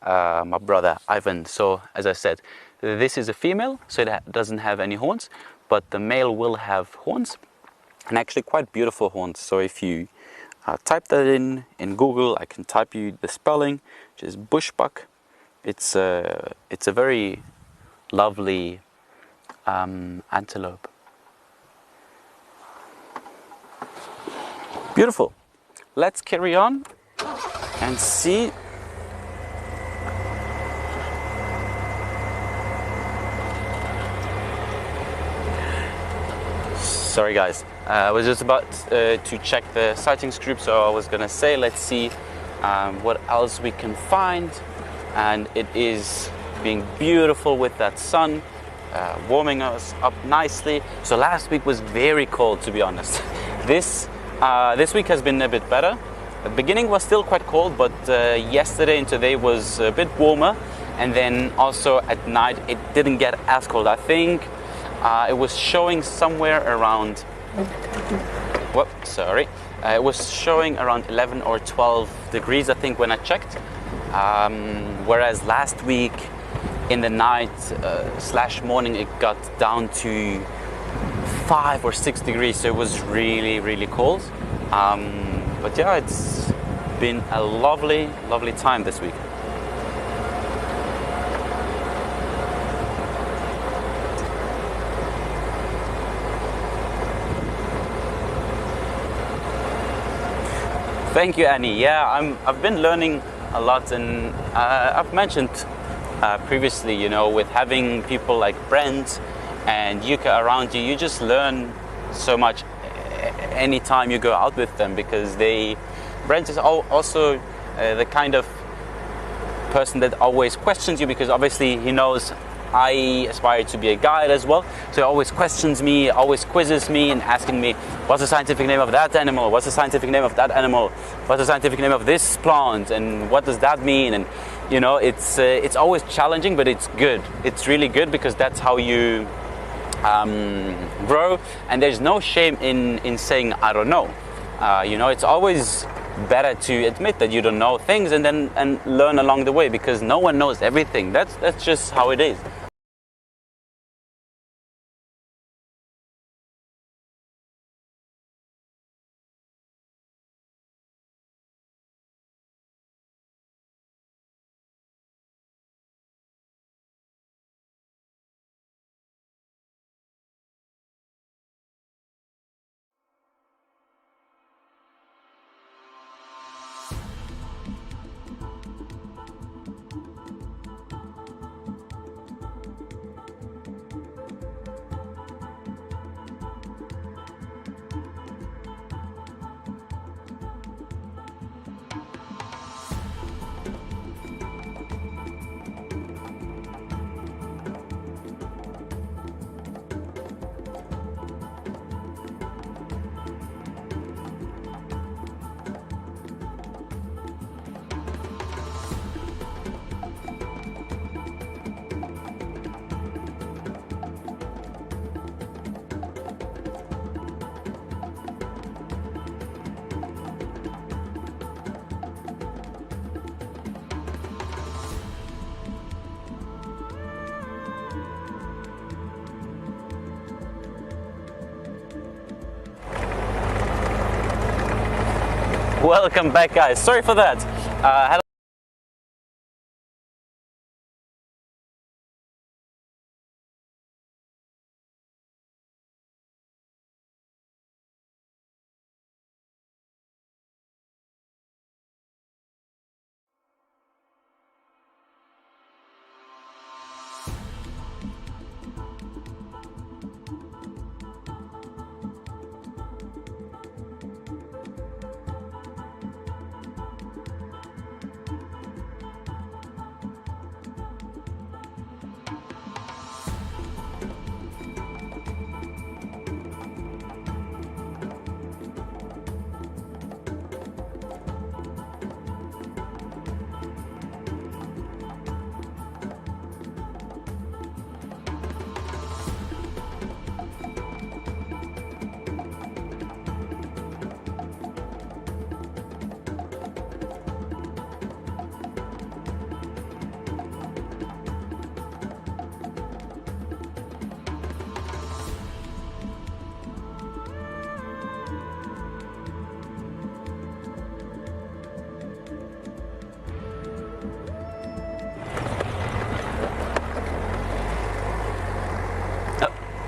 my brother Ivan. So as I said, this is a female, so it doesn't have any horns, but the male will have horns, and actually quite beautiful horns. So if you type that in Google, I can type you the spelling, which is bushbuck. It's a very lovely antelope. Beautiful. Let's carry on and see Sorry guys, I was just about to check the sightings group, so I was gonna say let's see what else we can find. And it is being beautiful with that sun, warming us up nicely. So last week was very cold, to be honest. This week has been a bit better. The beginning was still quite cold, but yesterday and today was a bit warmer. And then also at night it didn't get as cold. I think it was showing somewhere around, it was showing around 11 or 12 degrees, I think, when I checked. Whereas last week in the night / morning it got down to 5 or 6 degrees, so it was really, really cold. But yeah, it's been a lovely, lovely time this week. Thank you, Annie. Yeah, I've been learning a lot, and I've mentioned previously, you know, with having people like Brent and Yuka around you, you just learn so much anytime you go out with them, because Brent is also the kind of person that always questions you, because obviously he knows I aspire to be a guide as well, so he always questions me, always quizzes me and asking me, what's the scientific name of that animal, what's the scientific name of that animal, what's the scientific name of this plant, and what does that mean? And you know, it's always challenging, but it's good. It's really good, because that's how you grow, and there's no shame in saying I don't know. You know, it's always better to admit that you don't know things and learn along the way, because no one knows everything. That's just how it is. Welcome back, guys. Sorry for that.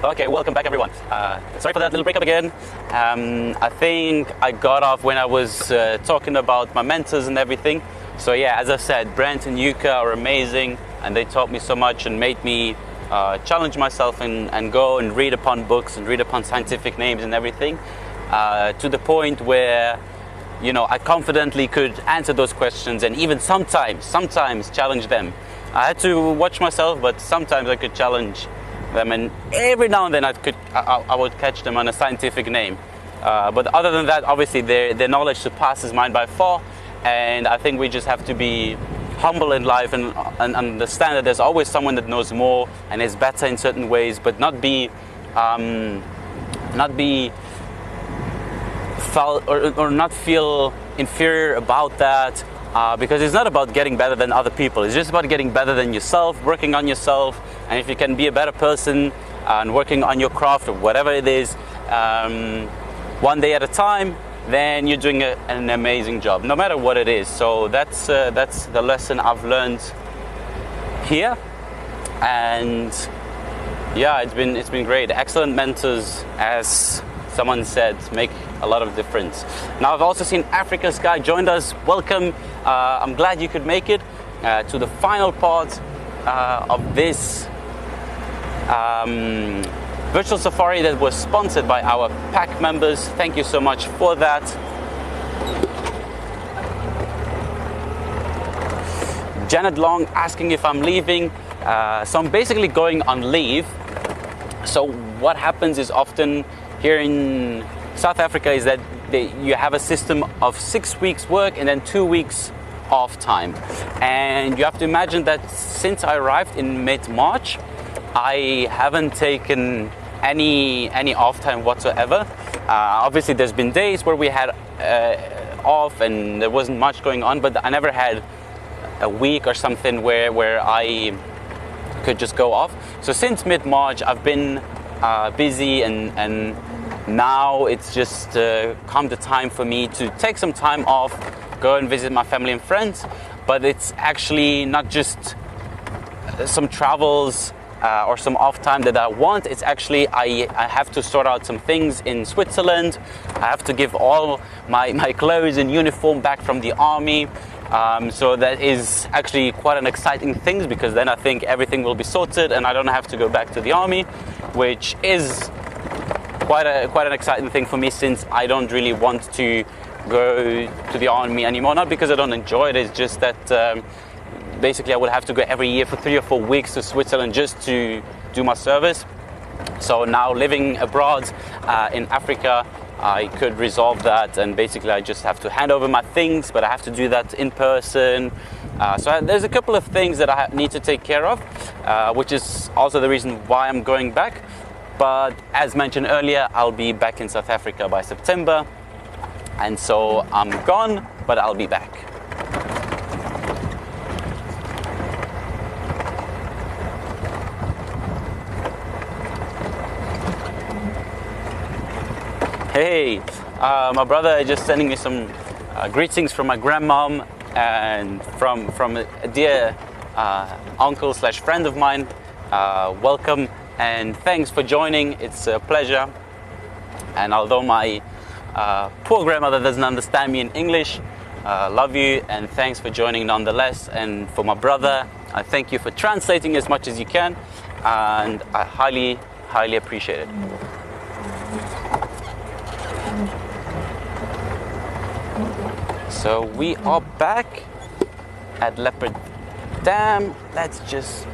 Okay, welcome back, everyone. Sorry for that little breakup again. I think I got off when I was talking about my mentors and everything. So yeah, as I said, Brent and Yuka are amazing, and they taught me so much and made me challenge myself and go and read upon books and read upon scientific names and everything, to the point where, you know, I confidently could answer those questions and even sometimes challenge them. I had to watch myself, but sometimes I could challenge them, and every now and then I would catch them on a scientific name. But other than that, obviously their knowledge surpasses mine by far, and I think we just have to be humble in life and understand that there's always someone that knows more and is better in certain ways, but not be not feel inferior about that, because it's not about getting better than other people. It's just about getting better than yourself, working on yourself, and if you can be a better person and working on your craft or whatever it is, one day at a time, then you're doing an amazing job, no matter what it is. So that's the lesson I've learned here, and yeah, it's been great. Excellent mentors, as someone said, make a lot of difference. Now I've also seen Africa Sky joined us. Welcome. I'm glad you could make it to the final part of this virtual safari that was sponsored by our pack members. Thank you so much for that. Janet Long asking if I'm leaving. So I'm basically going on leave. So what happens is often here in South Africa is that you have a system of 6 weeks work and then 2 weeks off time. And you have to imagine that since I arrived in mid-March, I haven't taken any off time whatsoever. Obviously there's been days where we had off and there wasn't much going on, but I never had a week or something where I could just go off. So since mid-March I've been busy, and now it's just come the time for me to take some time off, go and visit my family and friends. But it's actually not just some travels or some off time that I want. It's actually I have to sort out some things in Switzerland. I have to give all my clothes and uniform back from the army. So that is actually quite an exciting thing, because then I think everything will be sorted and I don't have to go back to the army, which is quite an exciting thing for me, since I don't really want to go to the army anymore. Not because I don't enjoy it, it's just that basically I would have to go every year for 3 or 4 weeks to Switzerland just to do my service. So now living abroad in Africa, I could resolve that, and basically I just have to hand over my things, but I have to do that in person. So there's a couple of things that I need to take care of, which is also the reason why I'm going back. But as mentioned earlier, I'll be back in South Africa by September, and so I'm gone, but I'll be back. Hey, my brother is just sending me some greetings from my grandmom and from a dear uncle / friend of mine. Welcome and thanks for joining. It's a pleasure. And although my poor grandmother doesn't understand me in English, love you and thanks for joining nonetheless. And for my brother, I thank you for translating as much as you can, and I highly appreciate it. So we are back at Leopard Dam. Let's just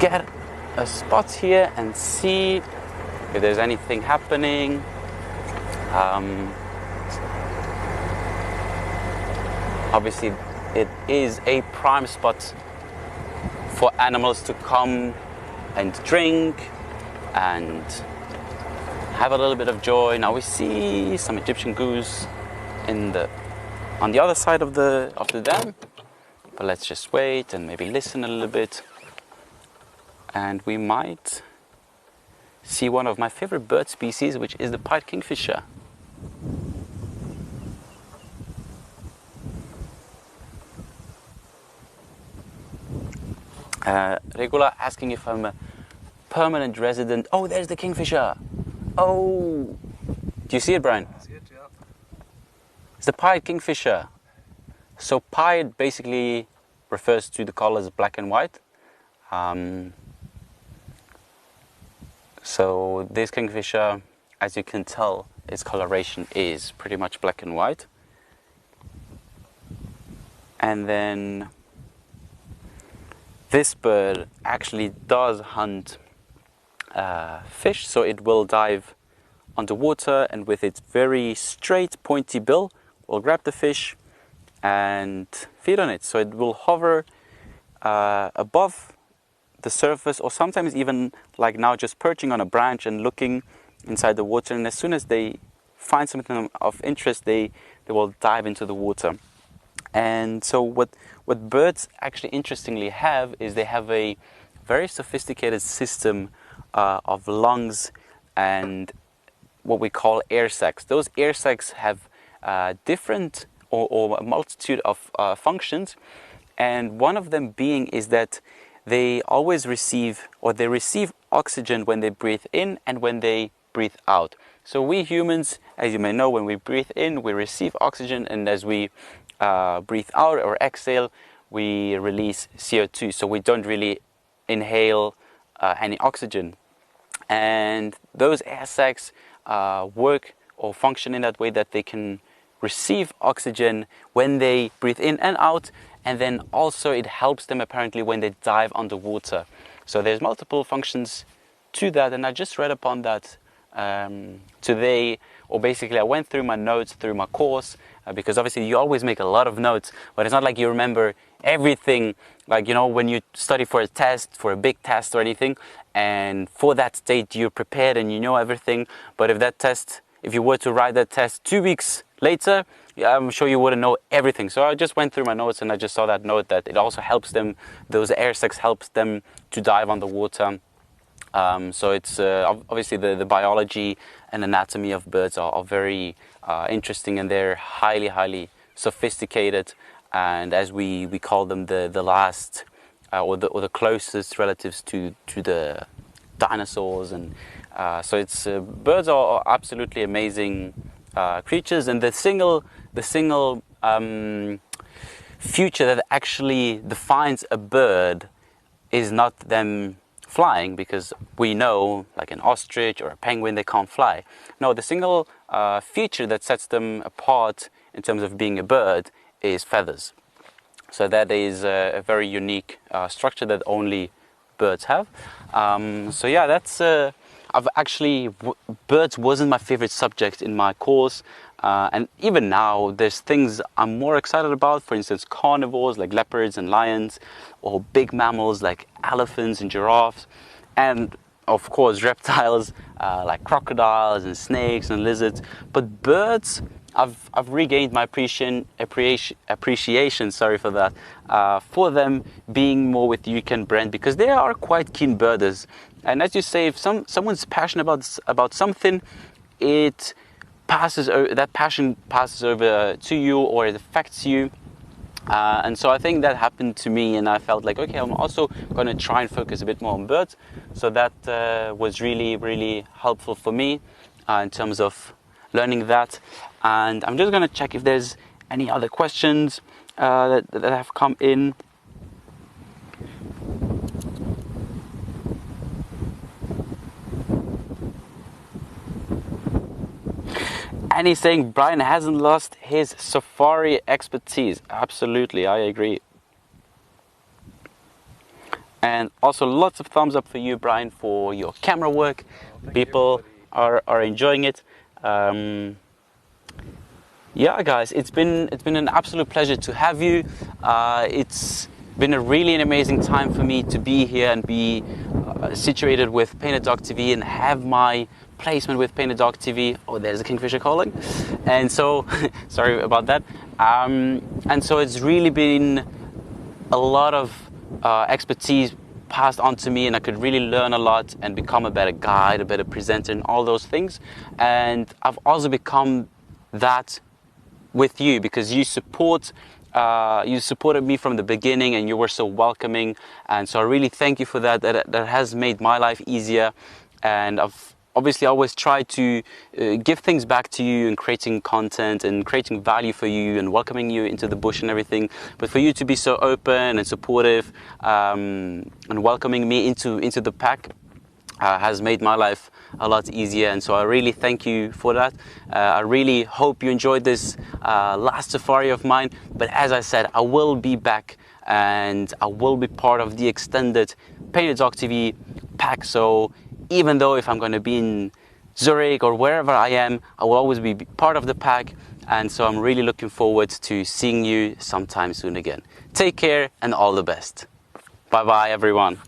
get a spot here and see if there's anything happening. Obviously it is a prime spot for animals to come and drink and have a little bit of joy. Now we see some Egyptian goose on the other side of the dam, but let's just wait and maybe listen a little bit, and we might see one of my favorite bird species, which is the pied kingfisher. Regula asking if I'm a permanent resident. Oh, there's the kingfisher. Oh, do you see it, Brian? I see it, yeah. It's the pied kingfisher. So pied basically refers to the colors black and white. So this kingfisher, as you can tell, its coloration is pretty much black and white. And then this bird actually does hunt fish, so it will dive underwater and with its very straight pointy bill will grab the fish and feed on it. So it will hover above the surface, or sometimes even like now just perching on a branch and looking inside the water, and as soon as they find something of interest they will dive into the water. And so what birds actually interestingly have is they have a very sophisticated system of lungs and what we call air sacs. Those air sacs have different or a multitude of functions, and one of them being is that they always receive oxygen when they breathe in and when they breathe out. So we humans, as you may know, when we breathe in we receive oxygen, and as we breathe out or exhale we release CO2, so we don't really inhale any oxygen. And those air sacs work or function in that way that they can receive oxygen when they breathe in and out, and then also it helps them apparently when they dive underwater. So there's multiple functions to that, and I just read upon that today, or basically I went through my notes through my course, because obviously you always make a lot of notes, but it's not like you remember everything, like, you know, when you study for a test, for a big test or anything, and for that state you're prepared and you know everything. But if you were to write that test 2 weeks later, I'm sure you wouldn't know everything. So I just went through my notes and I just saw that note that it also helps them, those air sacs helps them to dive underwater. So it's obviously the biology and anatomy of birds are very interesting, and they're highly sophisticated, and as we call them the last or the closest relatives to the dinosaurs. And so it's birds are absolutely amazing creatures, and the single feature that actually defines a bird is not them flying, because we know like an ostrich or a penguin, they can't fly. No, the single feature that sets them apart in terms of being a bird is feathers. So that is a very unique structure that only birds have. So yeah, that's birds wasn't my favorite subject in my course, and even now there's things I'm more excited about. For instance, carnivores like leopards and lions, or big mammals like elephants and giraffes, and of course reptiles like crocodiles and snakes and lizards. But birds, I've regained my appreciation. Sorry for that. For them being more with Yukon brand, because they are quite keen birders. And as you say, if someone's passionate about something, that passion passes over to you, or it affects you. And so I think that happened to me, and I felt like, okay, I'm also going to try and focus a bit more on birds. So that was really helpful for me in terms of learning that. And I'm just going to check if there's any other questions that have come in. And he's saying Brian hasn't lost his safari expertise. Absolutely, I agree. And also lots of thumbs up for you, Brian, for your camera work. People are enjoying it. Yeah, guys, it's been an absolute pleasure to have you. It's been an amazing time for me to be here and be situated with Painted Dog TV and have my placement with Painted Dog TV. Oh, there's a kingfisher calling. And so, sorry about that. And so it's really been a lot of expertise passed on to me, and I could really learn a lot and become a better guide, a better presenter, and all those things. And I've also become that with you, because you supported me from the beginning, and you were so welcoming. And so I really thank you for that. That has made my life easier, and obviously always try to give things back to you and creating content and creating value for you and welcoming you into the bush and everything. But for you to be so open and supportive and welcoming me into the pack has made my life a lot easier, and so I really thank you for that. I really hope you enjoyed this last safari of mine, but as I said, I will be back and I will be part of the extended Painted Dog TV pack. So even though if I'm going to be in Zurich or wherever I am, I will always be part of the pack, and so I'm really looking forward to seeing you sometime soon again. Take care and all the best. Bye bye everyone.